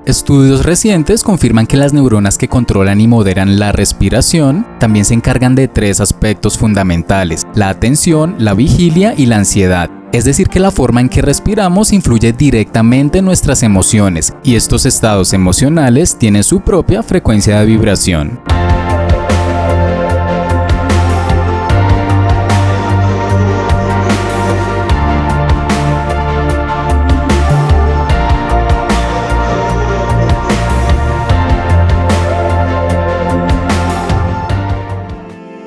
Estudios recientes confirman que las neuronas que controlan y moderan la respiración también se encargan de 3 aspectos fundamentales: la atención, la vigilia y la ansiedad. Es decir, que la forma en que respiramos influye directamente en nuestras emociones, y estos estados emocionales tienen su propia frecuencia de vibración.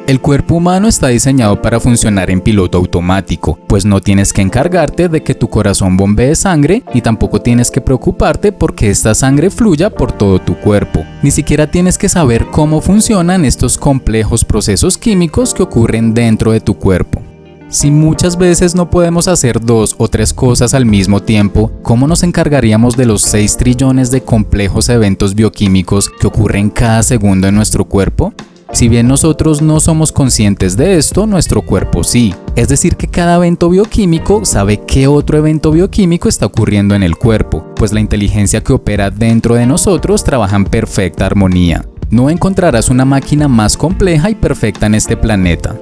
El cuerpo humano está diseñado para funcionar en piloto automático, pues no tienes que encargarte de que tu corazón bombee sangre y tampoco tienes que preocuparte porque esta sangre fluya por todo tu cuerpo. Ni siquiera tienes que saber cómo funcionan estos complejos procesos químicos que ocurren dentro de tu cuerpo. Si muchas veces no podemos hacer 2 o 3 cosas al mismo tiempo, ¿cómo nos encargaríamos de los 6 trillones de complejos eventos bioquímicos que ocurren cada segundo en nuestro cuerpo? Si bien nosotros no somos conscientes de esto, nuestro cuerpo sí. Es decir, que cada evento bioquímico sabe qué otro evento bioquímico está ocurriendo en el cuerpo, pues la inteligencia que opera dentro de nosotros trabaja en perfecta armonía. No encontrarás una máquina más compleja y perfecta en este planeta.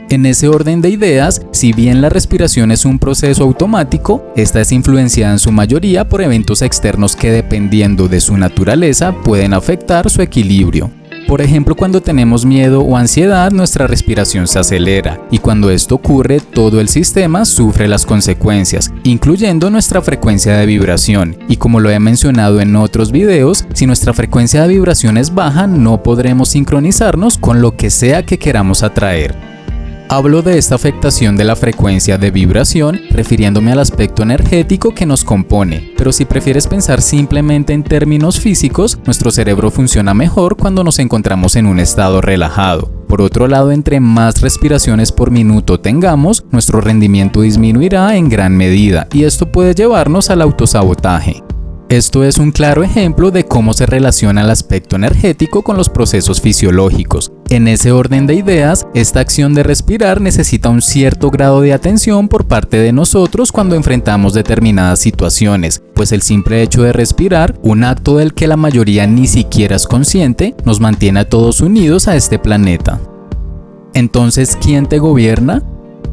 En ese orden de ideas, si bien la respiración es un proceso automático, esta es influenciada en su mayoría por eventos externos que, dependiendo de su naturaleza, pueden afectar su equilibrio. Por ejemplo, cuando tenemos miedo o ansiedad, nuestra respiración se acelera, y cuando esto ocurre, todo el sistema sufre las consecuencias, incluyendo nuestra frecuencia de vibración. Y como lo he mencionado en otros videos, si nuestra frecuencia de vibración es baja, no podremos sincronizarnos con lo que sea que queramos atraer. Hablo de esta afectación de la frecuencia de vibración refiriéndome al aspecto energético que nos compone, pero si prefieres pensar simplemente en términos físicos, nuestro cerebro funciona mejor cuando nos encontramos en un estado relajado. Por otro lado, entre más respiraciones por minuto tengamos, nuestro rendimiento disminuirá en gran medida, y esto puede llevarnos al autosabotaje. Esto es un claro ejemplo de cómo se relaciona el aspecto energético con los procesos fisiológicos. En ese orden de ideas, esta acción de respirar necesita un cierto grado de atención por parte de nosotros cuando enfrentamos determinadas situaciones, pues el simple hecho de respirar, un acto del que la mayoría ni siquiera es consciente, nos mantiene a todos unidos a este planeta. Entonces, ¿quién te gobierna?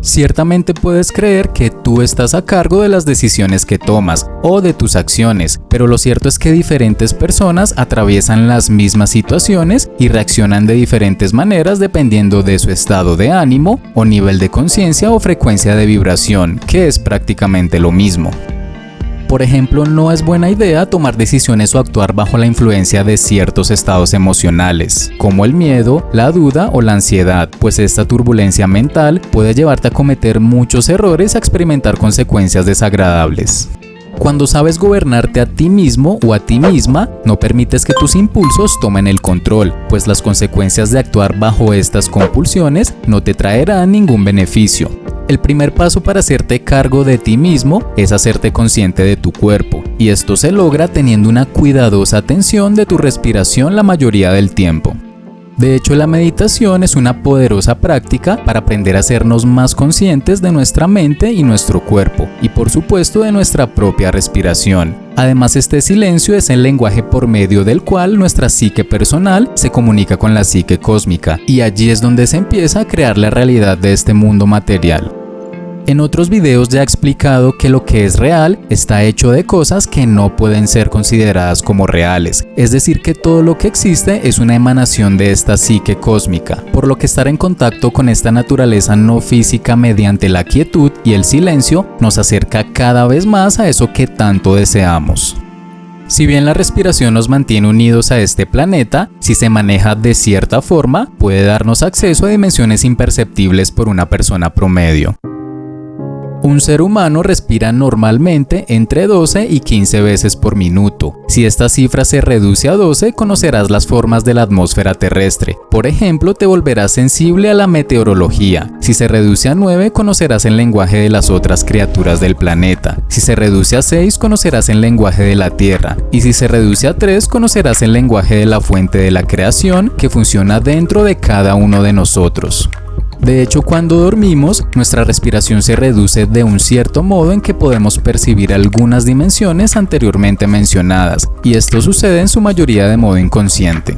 Ciertamente puedes creer que tú estás a cargo de las decisiones que tomas o de tus acciones, pero lo cierto es que diferentes personas atraviesan las mismas situaciones y reaccionan de diferentes maneras dependiendo de su estado de ánimo o nivel de conciencia o frecuencia de vibración, que es prácticamente lo mismo. Por ejemplo, no es buena idea tomar decisiones o actuar bajo la influencia de ciertos estados emocionales, como el miedo, la duda o la ansiedad, pues esta turbulencia mental puede llevarte a cometer muchos errores y a experimentar consecuencias desagradables. Cuando sabes gobernarte a ti mismo o a ti misma, no permites que tus impulsos tomen el control, pues las consecuencias de actuar bajo estas compulsiones no te traerán ningún beneficio. El primer paso para hacerte cargo de ti mismo es hacerte consciente de tu cuerpo, y esto se logra teniendo una cuidadosa atención de tu respiración la mayoría del tiempo. De hecho, la meditación es una poderosa práctica para aprender a hacernos más conscientes de nuestra mente y nuestro cuerpo, y por supuesto de nuestra propia respiración. Además, este silencio es el lenguaje por medio del cual nuestra psique personal se comunica con la psique cósmica, y allí es donde se empieza a crear la realidad de este mundo material. En otros videos ya he explicado que lo que es real está hecho de cosas que no pueden ser consideradas como reales, es decir, que todo lo que existe es una emanación de esta psique cósmica, por lo que estar en contacto con esta naturaleza no física mediante la quietud y el silencio nos acerca cada vez más a eso que tanto deseamos. Si bien la respiración nos mantiene unidos a este planeta, si se maneja de cierta forma, puede darnos acceso a dimensiones imperceptibles por una persona promedio. Un ser humano respira normalmente entre 12 y 15 veces por minuto. Si esta cifra se reduce a 12, conocerás las formas de la atmósfera terrestre. Por ejemplo, te volverás sensible a la meteorología. Si se reduce a 9, conocerás el lenguaje de las otras criaturas del planeta. Si se reduce a 6, conocerás el lenguaje de la Tierra. Y si se reduce a 3, conocerás el lenguaje de la fuente de la creación que funciona dentro de cada uno de nosotros. De hecho, cuando dormimos, nuestra respiración se reduce de un cierto modo en que podemos percibir algunas dimensiones anteriormente mencionadas, y esto sucede en su mayoría de modo inconsciente.